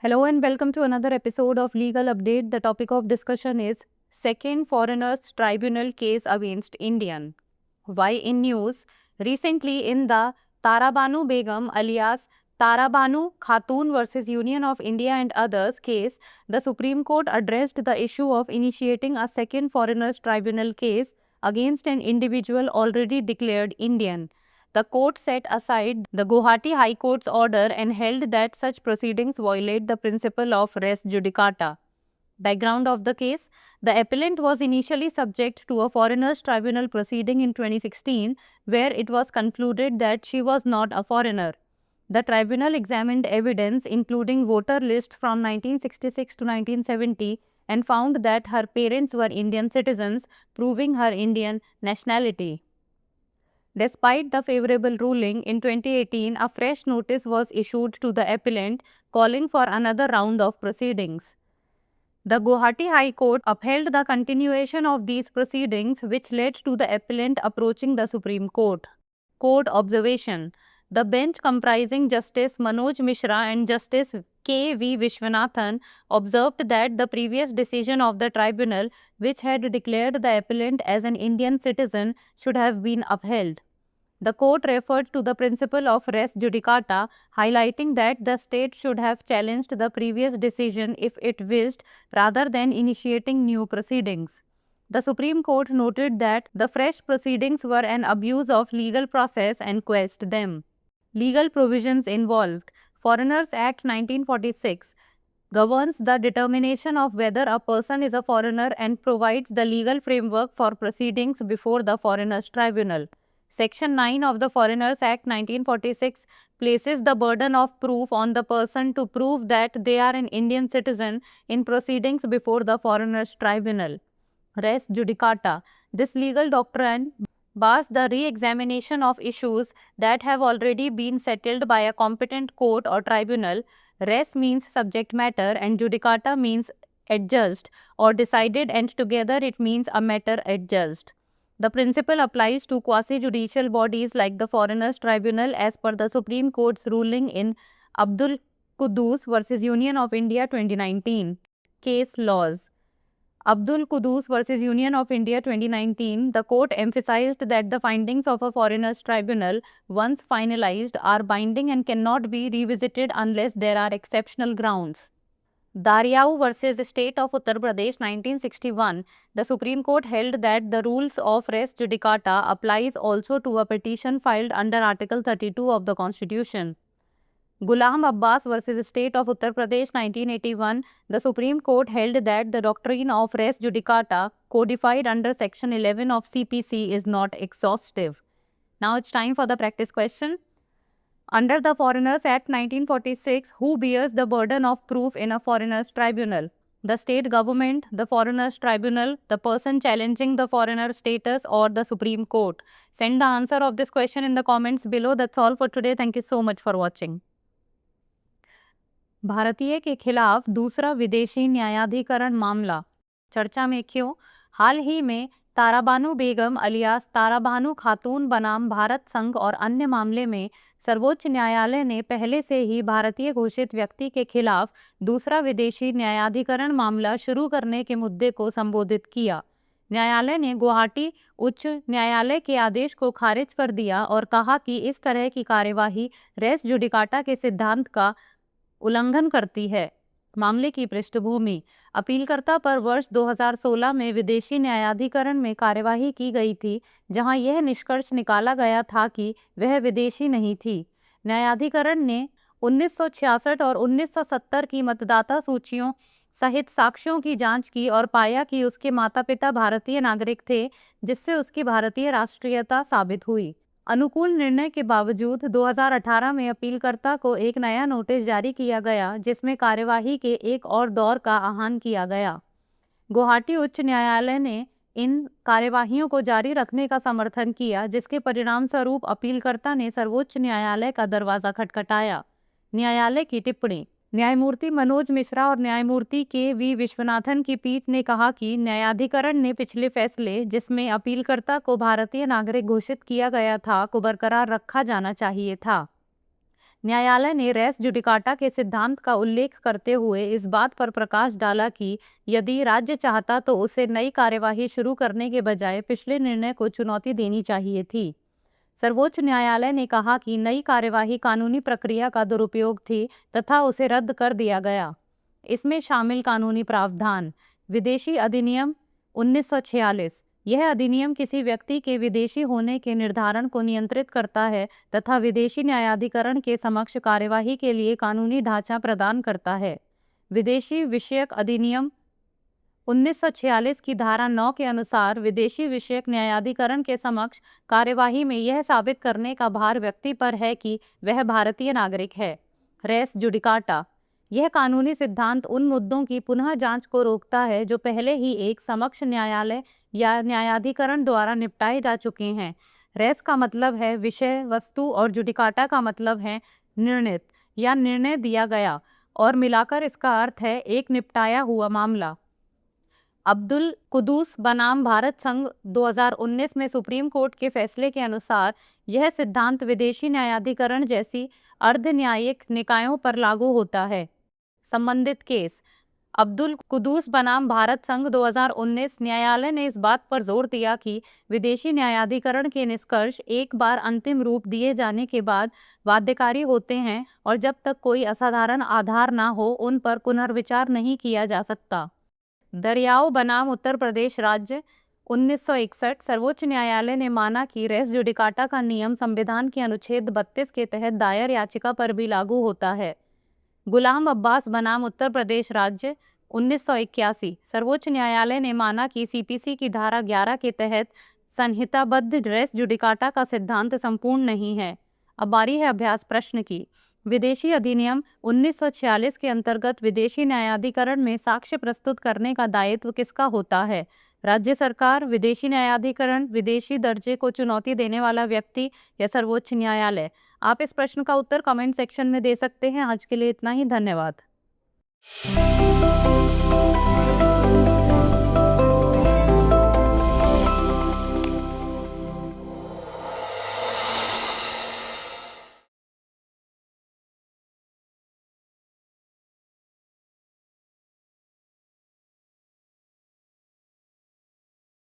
Hello and welcome to another episode of Legal Update. The topic of discussion is Second Foreigners Tribunal Case Against Indian. Why in news? Recently in the Tarabanu Begum alias Tarabanu Khatun versus Union of India and others case, the Supreme Court addressed the issue of initiating a second Foreigners Tribunal case against an individual already declared Indian. The court set aside the Guwahati High Court's order and held that such proceedings violate the principle of res judicata. Background of the case: the appellant was initially subject to a foreigners tribunal proceeding in 2016 where it was concluded that she was not a foreigner. The tribunal examined evidence including voter list from 1966 to 1970 and found that her parents were Indian citizens, proving her Indian nationality. Despite the favorable ruling, in 2018, a fresh notice was issued to the appellant calling for another round of proceedings. The Guwahati High Court upheld the continuation of these proceedings, which led to the appellant approaching the Supreme Court. Court observation: the bench comprising Justice Manoj Mishra and Justice K. V. Vishwanathan observed that the previous decision of the tribunal, which had declared the appellant as an Indian citizen, should have been upheld. The court referred to the principle of res judicata, highlighting that the state should have challenged the previous decision if it wished, rather than initiating new proceedings. The Supreme Court noted that the fresh proceedings were an abuse of legal process and quashed them. Legal provisions involved: Foreigners Act 1946 governs the determination of whether a person is a foreigner and provides the legal framework for proceedings before the Foreigners Tribunal. Section 9 of the Foreigners Act 1946 places the burden of proof on the person to prove that they are an Indian citizen in proceedings before the Foreigners Tribunal. Res judicata: this legal doctrine bars the re-examination of issues that have already been settled by a competent court or tribunal. Res means subject matter and judicata means adjudged or decided, and together it means a matter adjudged. The principle applies to quasi-judicial bodies like the Foreigners Tribunal as per the Supreme Court's ruling in Abdul Quddus versus Union of India 2019. Case laws: Abdul Quddus versus Union of India 2019, the court emphasized that the findings of a foreigners tribunal, once finalized, are binding and cannot be revisited unless there are exceptional grounds. Daryau versus State of Uttar Pradesh 1961, the Supreme Court held that the rules of res judicata applies also to a petition filed under Article 32 of the Constitution. Ghulam Abbas versus State of Uttar Pradesh 1981, the Supreme Court held that the doctrine of res judicata, codified under Section 11 of CPC, is not exhaustive. Now it's time for the practice question. Under the Foreigners Act 1946, who bears the burden of proof in a foreigners tribunal? The state government, the foreigners tribunal, the person challenging the foreigner status, or the Supreme Court? Send the answer of this question in the comments below. That's all for today. Thank you so much for watching. भारतीय के खिलाफ दूसरा विदेशी न्यायाधिकरण मामला चर्चा में क्यों? हाल ही में ताराबानु बेगम अलियास ताराबानु खातून बनाम भारत संघ और अन्य मामले में सर्वोच्च न्यायालय ने पहले से ही भारतीय घोषित व्यक्ति के खिलाफ दूसरा विदेशी न्यायाधिकरण मामला शुरू करने के मुद्दे को संबोधित किया। न्यायालय ने गुवाहाटी उच्च न्यायालय के आदेश को खारिज कर दिया और कहा कि इस तरह की कार्यवाही रेस जुडिकाटा के सिद्धांत का उल्लंघन करती है। मामले की पृष्ठभूमि: अपीलकर्ता पर वर्ष 2016 में विदेशी न्यायाधिकरण में कार्यवाही की गई थी, जहां यह निष्कर्ष निकाला गया था कि वह विदेशी नहीं थी। न्यायाधिकरण ने 1966 और 1970 की मतदाता सूचियों सहित साक्ष्यों की जांच की और पाया कि उसके माता-पिता भारतीय नागरिक थे, जिससे उसकी भारतीय राष्ट्रीयता साबित हुई। अनुकूल निर्णय के बावजूद 2018 में अपीलकर्ता को एक नया नोटिस जारी किया गया, जिसमें कार्यवाही के एक और दौर का आह्वान किया गया। गुवाहाटी उच्च न्यायालय ने इन कार्यवाहियों को जारी रखने का समर्थन किया, जिसके परिणामस्वरूप अपीलकर्ता ने सर्वोच्च न्यायालय का दरवाजा खटखटाया। न्यायालय की टिप्पणी: न्यायमूर्ति मनोज मिश्रा और न्यायमूर्ति के वी विश्वनाथन की पीठ ने कहा कि न्यायाधिकरण ने पिछले फैसले, जिसमें अपीलकर्ता को भारतीय नागरिक घोषित किया गया था, को बरकरार रखा जाना चाहिए था। न्यायालय ने रेस जुडिकाटा के सिद्धांत का उल्लेख करते हुए इस बात पर प्रकाश डाला कि यदि राज्य चाहता तो उसे नई कार्यवाही शुरू करने के बजाय पिछले निर्णय को चुनौती देनी चाहिए थी। सर्वोच्च न्यायालय ने कहा कि नई कार्यवाही कानूनी प्रक्रिया का दुरुपयोग थी तथा उसे रद्द कर दिया गया। इसमें शामिल कानूनी प्रावधान: विदेशी अधिनियम 1946। यह अधिनियम किसी व्यक्ति के विदेशी होने के निर्धारण को नियंत्रित करता है तथा विदेशी न्यायाधिकरण के समक्ष कार्यवाही के लिए कानूनी ढांचा प्रदान करता है। विदेशी विषयक अधिनियम 1946 की धारा 9 के अनुसार विदेशी विषयक न्यायाधिकरण के समक्ष कार्यवाही में यह साबित करने का भार व्यक्ति पर है कि वह भारतीय नागरिक है। रेस जुडिकाटा: यह कानूनी सिद्धांत उन मुद्दों की पुनः जांच को रोकता है जो पहले ही एक समक्ष न्यायालय या न्यायाधिकरण द्वारा निपटाए जा चुके हैं। रेस का मतलब है विषय वस्तु और जुडिकाटा का मतलब है निर्णित या निर्णय दिया गया, और मिलाकर इसका अर्थ है एक निपटाया हुआ मामला। अब्दुल कुद्दूस बनाम भारत संघ 2019 में सुप्रीम कोर्ट के फैसले के अनुसार यह सिद्धांत विदेशी न्यायाधिकरण जैसी अर्ध न्यायिक निकायों पर लागू होता है। संबंधित केस: अब्दुल कुद्दूस बनाम भारत संघ 2019। न्यायालय ने इस बात पर जोर दिया कि विदेशी न्यायाधिकरण के निष्कर्ष एक बार अंतिम रूप दिए जाने के बाद बाध्यकारी होते हैं और जब तक कोई असाधारण आधार न हो उन पर पुनर्विचार नहीं किया जा सकता। दरियाओं बनाम उत्तर प्रदेश राज्य 1961। सर्वोच्च न्यायालय ने माना कि रेस जुडिकाटा का नियम संविधान के अनुच्छेद 32 के तहत दायर याचिका पर भी लागू होता है। गुलाम अब्बास बनाम उत्तर प्रदेश राज्य 1981। सर्वोच्च न्यायालय ने माना कि सीपीसी की धारा 11 के तहत संहिताबद्ध रेस जुडिकाटा का सिद्धांत संपूर्ण नहीं है। अब बारी है अभ्यास प्रश्न की। विदेशी अधिनियम 1946 के अंतर्गत विदेशी न्यायाधिकरण में साक्ष्य प्रस्तुत करने का दायित्व किसका होता है? राज्य सरकार, विदेशी न्यायाधिकरण, विदेशी दर्जे को चुनौती देने वाला व्यक्ति या सर्वोच्च न्यायालय? आप इस प्रश्न का उत्तर कमेंट सेक्शन में दे सकते हैं। आज के लिए इतना ही, धन्यवाद।